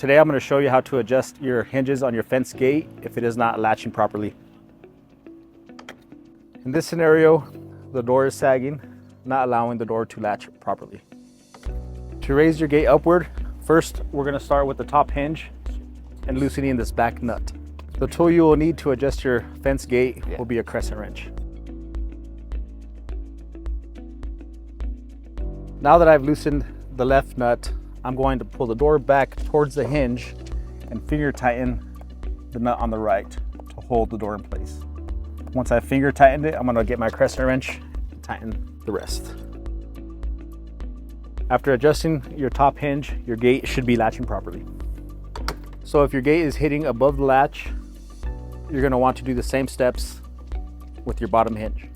Today I'm going to show you how to adjust your hinges on your fence gate if it is not latching properly. In this scenario, the door is sagging, not allowing the door to latch properly. To raise your gate upward, first we're going to start with the top hinge and loosening this back nut. The tool you will need to adjust your fence gate will be a crescent wrench. Now that I've loosened the left nut, I'm going to pull the door back towards the hinge and finger tighten the nut on the right to hold the door in place. Once I've finger tightened it, I'm going to get my crescent wrench and tighten the rest. After adjusting your top hinge, your gate should be latching properly. So if your gate is hitting above the latch, you're going to want to do the same steps with your bottom hinge.